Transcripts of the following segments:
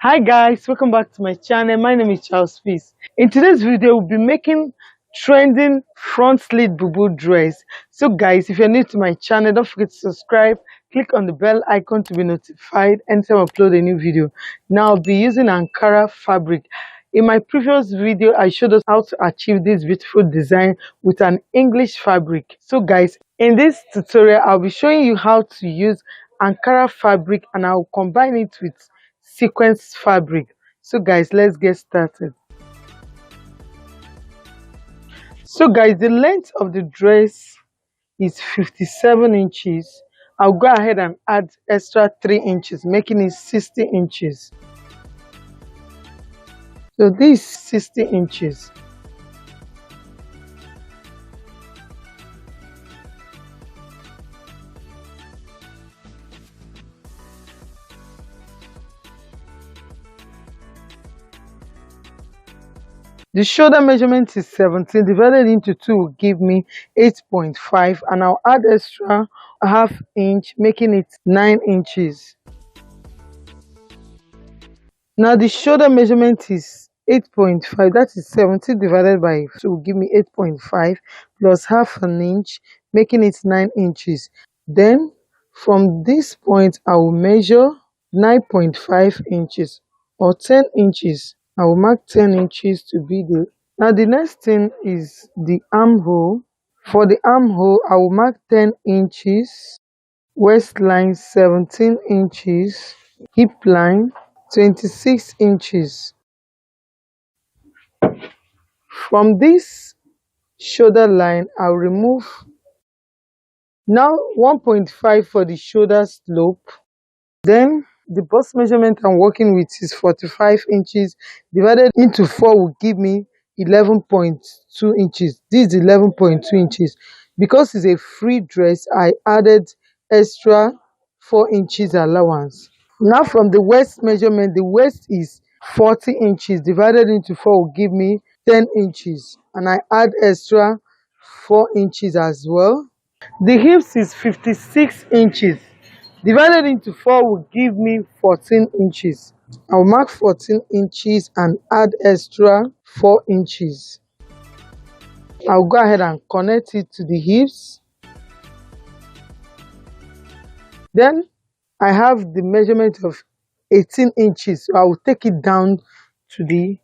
Hi guys, welcome back to my channel. My name is Charles Peace. In today's video, we'll be making trending front slit bubu dress. So guys, if you're new to my channel, don't forget to subscribe, click on the bell icon to be notified anytime I upload a new video. Now I'll be using Ankara fabric. In my previous video, I showed us how to achieve this beautiful design with an English fabric. So guys, in this tutorial, I'll be showing you how to use Ankara fabric and I'll combine it with sequence fabric. So guys, let's get started. So guys, the length of the dress is 57 inches. I'll go ahead and add extra 3 inches, making it 60 inches. So this is 60 inches. The shoulder measurement is 17 divided into 2 will give me 8.5, and I'll add extra half inch, making it 9 inches. Now the shoulder measurement is 8.5, that is 17 divided by 2 will give me 8.5 plus half an inch, making it 9 inches. Then from this point I will measure 9.5 inches or 10 inches. I will mark 10 inches to be the... Now the next thing is the armhole. For the armhole, I will mark 10 inches, waistline 17 inches, hip line 26 inches. From this shoulder line, I'll remove now 1.5 for the shoulder slope. Then the bust measurement I'm working with is 45 inches divided into 4 will give me 11.2 inches. This is 11.2 inches. Because it's a free dress, I added extra 4 inches allowance. Now from the waist measurement, the waist is 40 inches divided into 4 will give me 10 inches, and I add extra 4 inches as well. The hips is 56 inches. Divided into 4 will give me 14 inches. I'll mark 14 inches and add extra 4 inches. I'll go ahead and connect it to the hips. Then I have the measurement of 18 inches. So I will take it down to the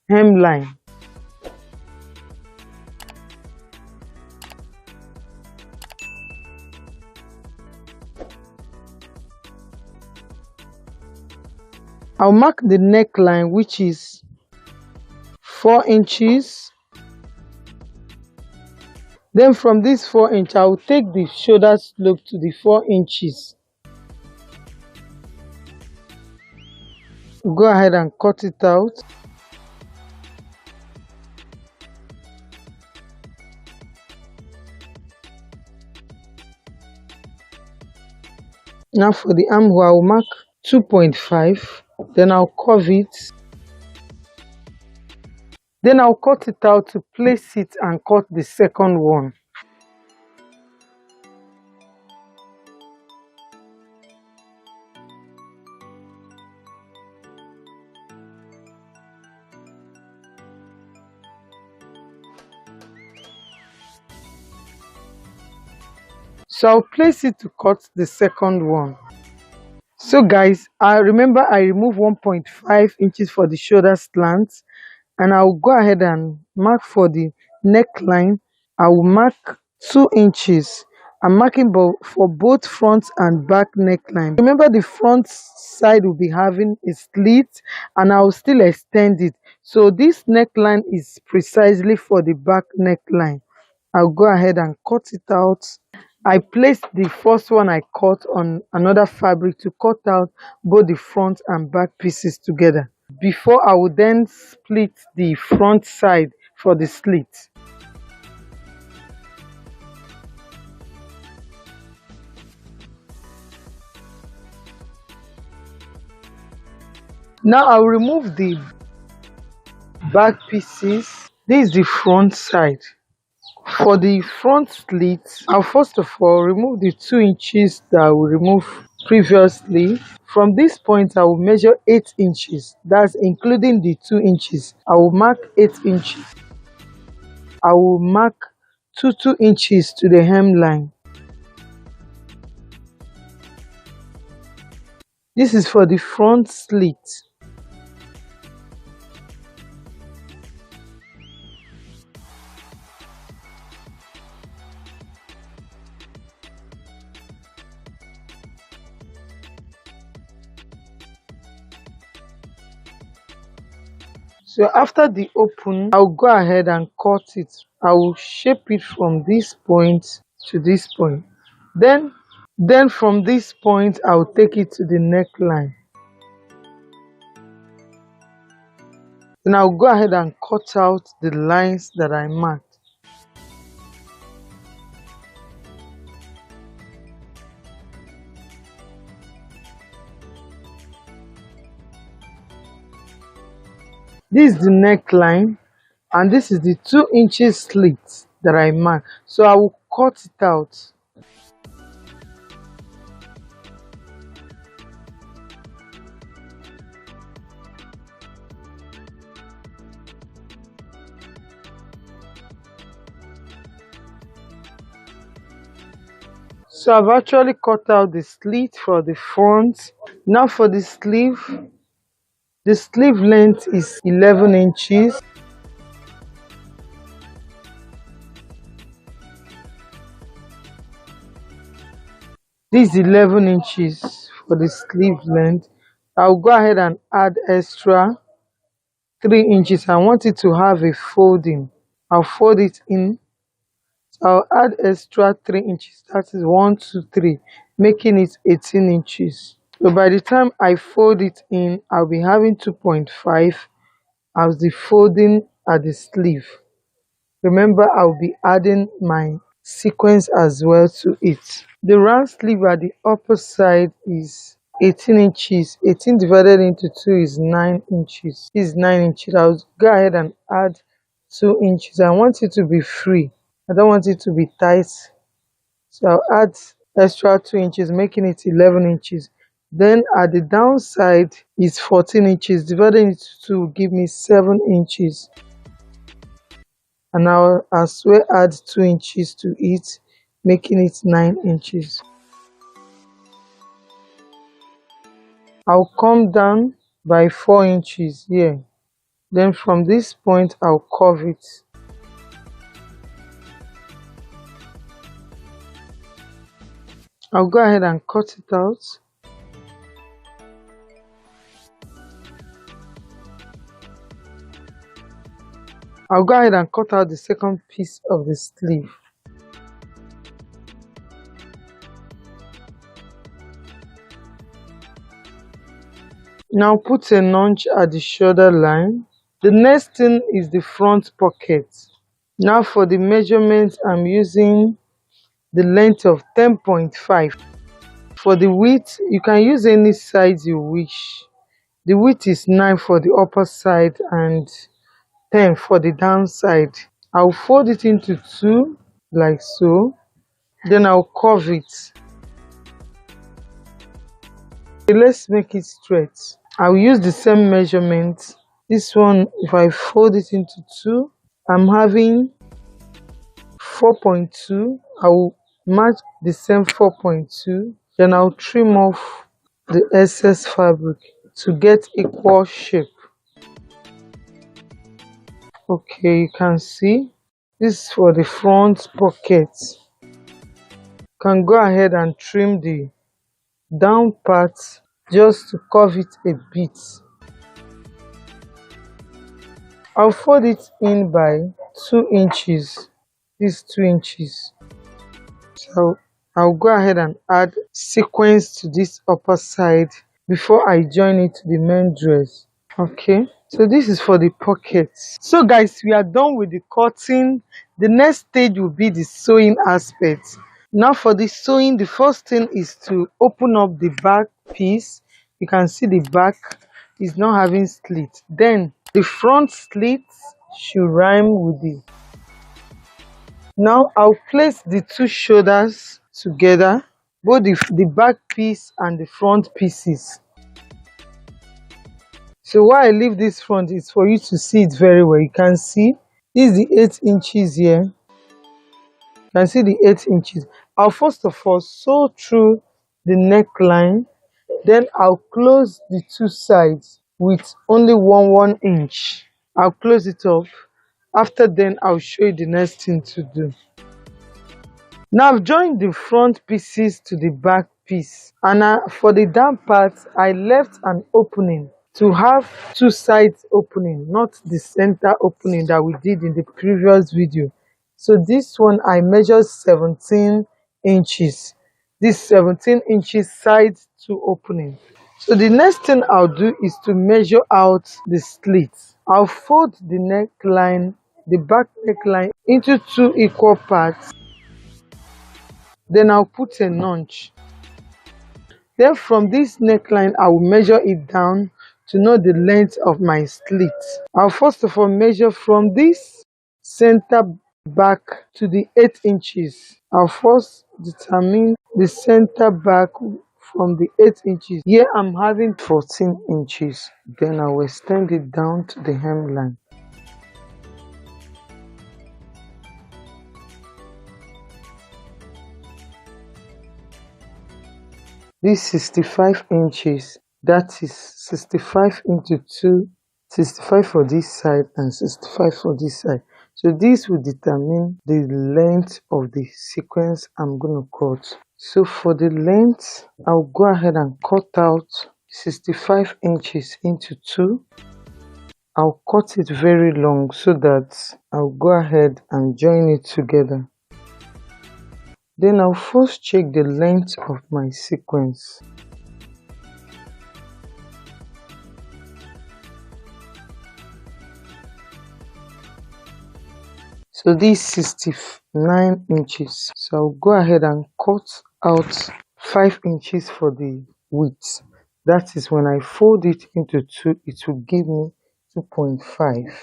hemline. I'll mark the neckline, which is 4 inches. Then from this 4 inch, I will take the shoulder slope to the 4 inches. Go ahead and cut it out. Now for the armhole, I will mark 2.5. Then I'll curve it. Then I'll cut it out to place it and cut the second one. So I'll place it to cut the second one. So guys, I remember I removed 1.5 inches for the shoulder slant, and I'll go ahead and mark for the neckline. I will mark 2 inches. I'm marking for both front and back neckline. Remember the front side will be having a slit, and I will still extend it. So this neckline is precisely for the back neckline. I'll go ahead and cut it out. I placed the first one I cut on another fabric to cut out both the front and back pieces together, before I would then split the front side for the slit. Now I'll remove the back pieces. This is the front side. For the front slit, I'll first of all remove the 2 inches that I will remove previously. From this point I will measure 8 inches, that's including the 2 inches. I will mark 8 inches. I will mark 2 inches to the hemline. This is for the front slit. So after the open, I'll go ahead and cut it. I will shape it from this point to this point. Then from this point, I'll take it to the neckline. Then I'll go ahead and cut out the lines that I marked. This is the neckline, and this is the 2 inches slit that I marked. So I will cut it out. So I've actually cut out the slit for the front. Now for the sleeve length is 11 inches. This is 11 inches for the sleeve length. I'll go ahead and add extra 3 inches. I want it to have a folding. I'll fold it in. I'll add extra 3 inches. That is 1, 2, 3, making it 18 inches. So by the time I fold it in, I'll be having 2.5 as the folding at the sleeve. Remember, I'll be adding my sequence as well to it. The round sleeve at the upper side is 18 inches. 18 divided into 2 is 9 inches. This is 9 inches. I'll go ahead and add 2 inches. I want it to be free. I don't want it to be tight. So I'll add extra 2 inches, making it 11 inches. Then at the downside is 14 inches. Divided into 2 will give me 7 inches. And I'll as well add 2 inches to it, making it 9 inches. I'll come down by 4 inches here. Then from this point, I'll curve it. I'll go ahead and cut it out. I'll go ahead and cut out the second piece of the sleeve. Now put a notch at the shoulder line. The next thing is the front pocket. Now for the measurement, I'm using the length of 10.5. For the width, you can use any size you wish. The width is 9 for the upper side and 10 for the downside. I'll fold it into 2 like so. Then I'll curve it. Okay, let's make it straight. I'll use the same measurement. This one, if I fold it into 2, I'm having 4.2. I will match the same 4.2. Then I'll trim off the excess fabric to get equal shape. Okay, you can see this is for the front pocket. You can go ahead and trim the down part just to curve it a bit. I'll fold it in by 2 inches. This 2 inches. So I'll go ahead and add sequence to this upper side before I join it to the main dress. Okay, so this is for the pockets. So guys, we are done with the cutting. The next stage will be the sewing aspect. Now for the sewing, the first thing is to open up the back piece. You can see the back is not having slit. Then the front slit should rhyme with the. Now I'll place the two shoulders together. both the back piece and the front pieces. So why I leave this front is for you to see it very well. You can see this is the 8 inches here. You can see the 8 inches. I'll first of all sew through the neckline, then I'll close the two sides with only 1 inch. I'll close it up. After then, I'll show you the next thing to do. Now I've joined the front pieces to the back piece, and for the down part, I left an opening to have two sides opening, not the center opening that we did in the previous video. So this one I measured 17 inches. This 17 inches side to opening. So the next thing I'll do is to measure out the slit. I'll fold the neckline, the back neckline, into two equal parts. Then I'll put a notch. Then from this neckline, I will measure it down to know the length of my slit. I'll first of all measure from this center back to the 8 inches. I'll first determine the center back from the 8 inches. Here I'm having 14 inches. Then I will extend it down to the hemline. This 65 inches, that is 65 into 2, 65 for this side and 65 for this side. So this will determine the length of the sequence I'm going to cut. So for the length, I'll go ahead and cut out 65 inches into 2. I'll cut it very long so that I'll go ahead and join it together. Then I'll first check the length of my sequence. So this is 69 inches. So I'll go ahead and cut out 5 inches for the width. That is when I fold it into 2, it will give me 2.5.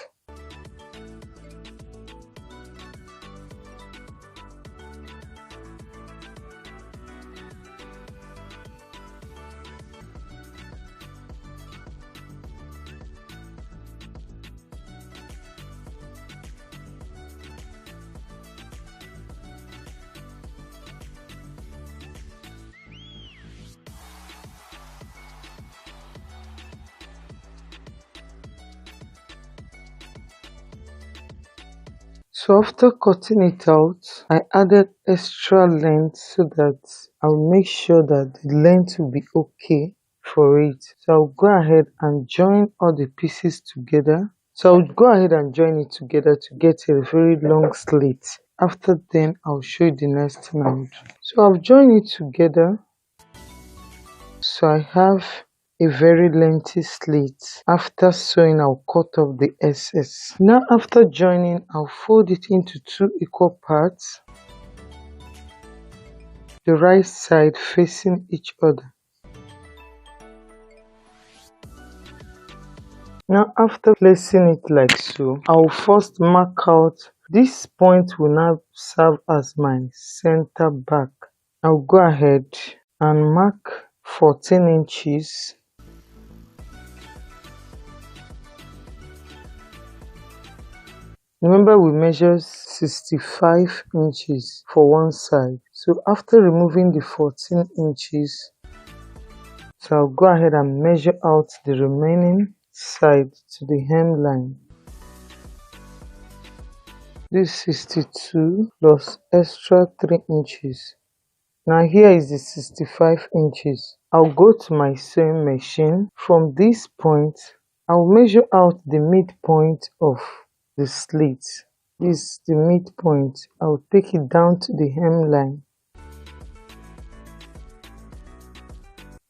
So after cutting it out, I added extra length so that I'll make sure that the length will be okay for it. So I'll go ahead and join all the pieces together. So I'll go ahead and join it together to get a very long slit. After then, I'll show you the next thing I'll do. So I've joined it together. So I have a very lengthy slit. After sewing, I'll cut off the excess. Now after joining, I'll fold it into 2 equal parts, the right side facing each other. Now after placing it like so, I'll first mark out. This point will now serve as my center back. I'll go ahead and mark 14 inches. Remember, we measured 65 inches for one side. So after removing the 14 inches, so I'll go ahead and measure out the remaining side to the hemline. This 62 plus extra 3 inches. Now here is the 65 inches. I'll go to my sewing machine. From this point, I'll measure out the midpoint of the slit. This is the midpoint. I'll take it down to the hemline.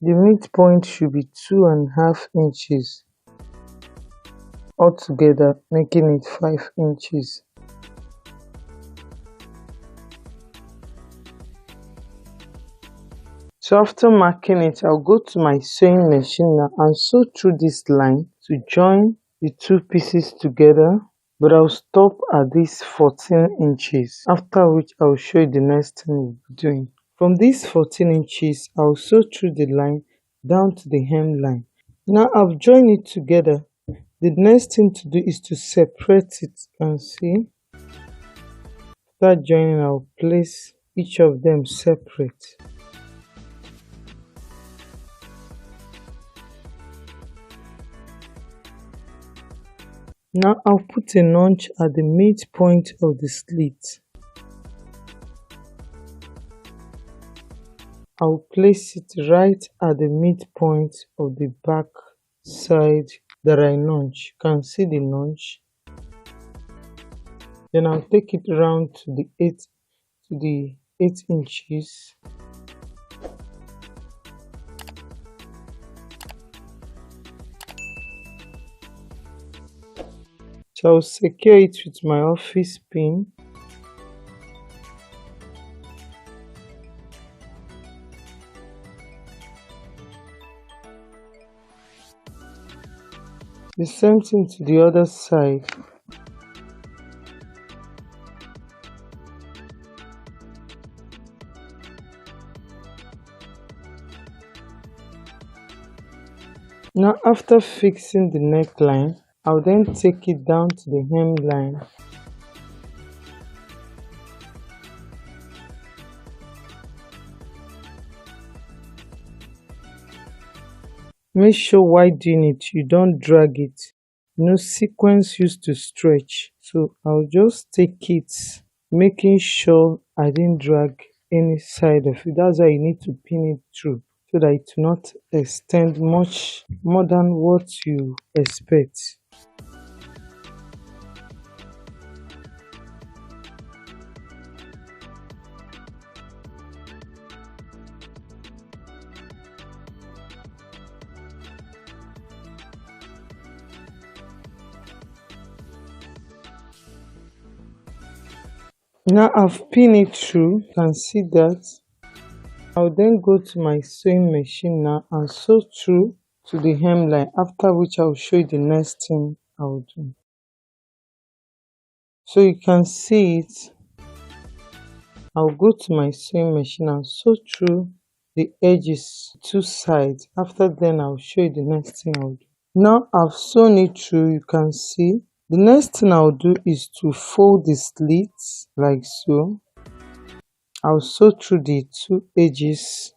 The midpoint should be 2.5 inches altogether, making it 5 inches. So after marking it, I'll go to my sewing machine now and sew through this line to join the two pieces together. But I'll stop at this 14 inches, after which I'll show you the next thing we'll be doing. From these 14 inches, I'll sew through the line down to the hemline. Now I've joined it together. The next thing to do is to separate it. You can see, after joining, I'll place each of them separate. Now I'll put a notch at the midpoint of the slit. I'll place it right at the midpoint of the back side that I notch. You can see the notch. Then I'll take it round to the 8 inches. So I'll secure it with my office pin. The same thing to the other side. Now after fixing the neckline, I'll then take it down to the hemline. Make sure while doing it, you don't drag it. Sequence used to stretch, so I'll just take it, making sure I didn't drag any side of it. That's why you need to pin it through, so that it will not extend much more than what you expect. Now I've pinned it through, you can see that. I'll then go to my sewing machine now and sew through to the hemline, after which I'll show you the next thing I'll do. So you can see it. I'll go to my sewing machine and sew through the edges, two sides. After then I'll show you the next thing I'll do. Now I've sewn it through, you can see. The next thing I'll do is to fold the slits like so. I'll sew through the two edges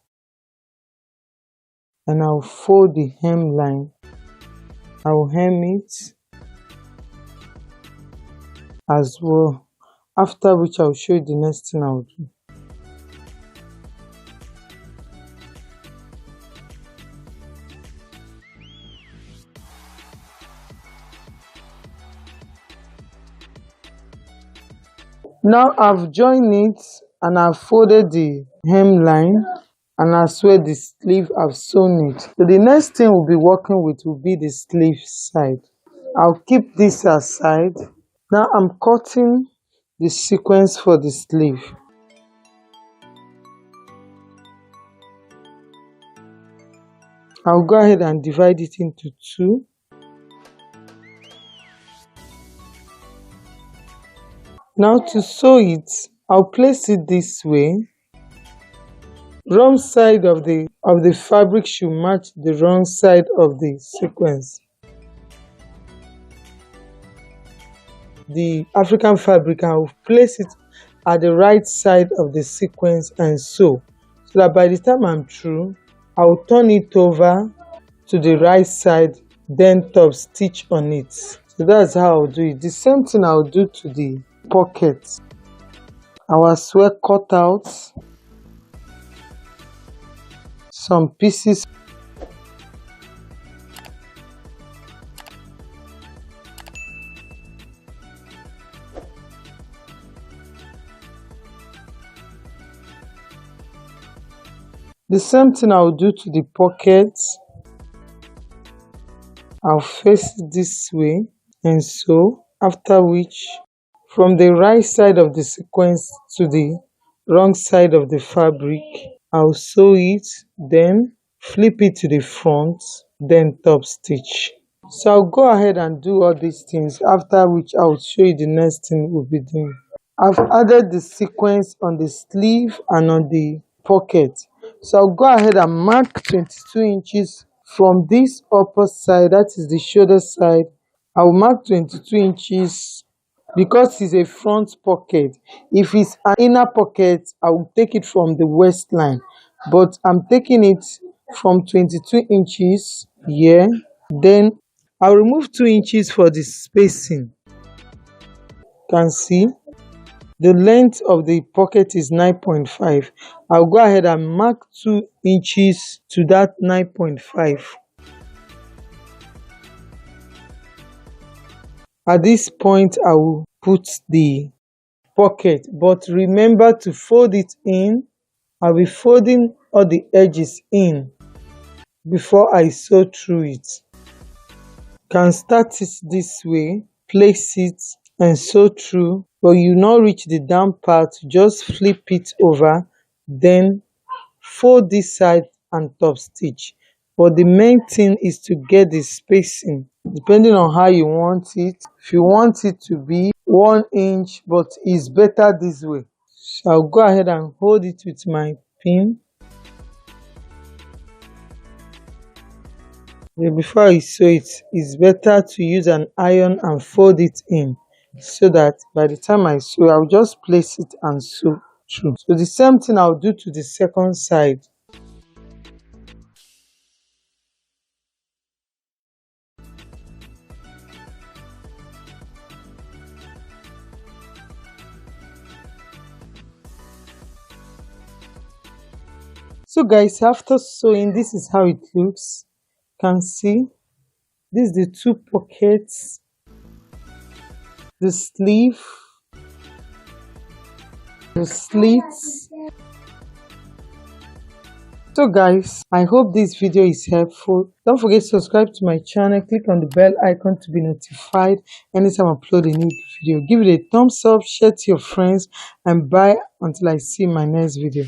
and I'll fold the hemline. I'll hem it as well, after which I'll show you the next thing I'll do. Now I've joined it and I've folded the hemline and as well the sleeve I've sewn it. So the next thing we'll be working with will be the sleeve side. I'll keep this aside. Now I'm cutting the sequence for the sleeve. I'll go ahead and divide it into two. Now to sew it, I'll place it this way. Wrong side of the fabric should match the wrong side of the sequence. The African fabric, I'll place it at the right side of the sequence and sew, so that by the time I'm through, I'll turn it over to the right side, then top stitch on it. So that's how I'll do it. The same thing I'll do to the pockets. I'll as well cut out some pieces. The same thing I'll do to the pockets. I'll face it this way and sew, after which from the right side of the sequence to the wrong side of the fabric, I'll sew it, then flip it to the front, then top stitch. So I'll go ahead and do all these things, after which I'll show you the next thing we'll be doing. I've added the sequence on the sleeve and on the pocket. So I'll go ahead and mark 22 inches from this upper side, that is the shoulder side. I will mark 22 inches because it's a front pocket. If it's an inner pocket, I will take it from the waistline, but I'm taking it from 22 inches here. Then I'll remove 2 inches for the spacing. You can see the length of the pocket is 9.5. I'll go ahead and mark 2 inches to that 9.5. At this point, I will put the pocket, but remember to fold it in. I'll be folding all the edges in before I sew through it. Can start it this way, place it and sew through, but you not reach the down part, just flip it over, then fold this side and top stitch. But the main thing is to get the spacing depending on how you want it. If you want it to be 1 inch, but it's better this way. So I'll go ahead and hold it with my pin. Before I sew it, it's better to use an iron and fold it in, so that by the time I sew, I'll just place it and sew through. So the same thing I'll do to the second side. So guys, after sewing, this is how it looks. You can see this is the 2 pockets, the sleeve, the slits. So guys, I hope this video is helpful. Don't forget to subscribe to my channel, click on the bell icon to be notified anytime I upload a new video. Give it a thumbs up, share to your friends, and bye until I see my next video.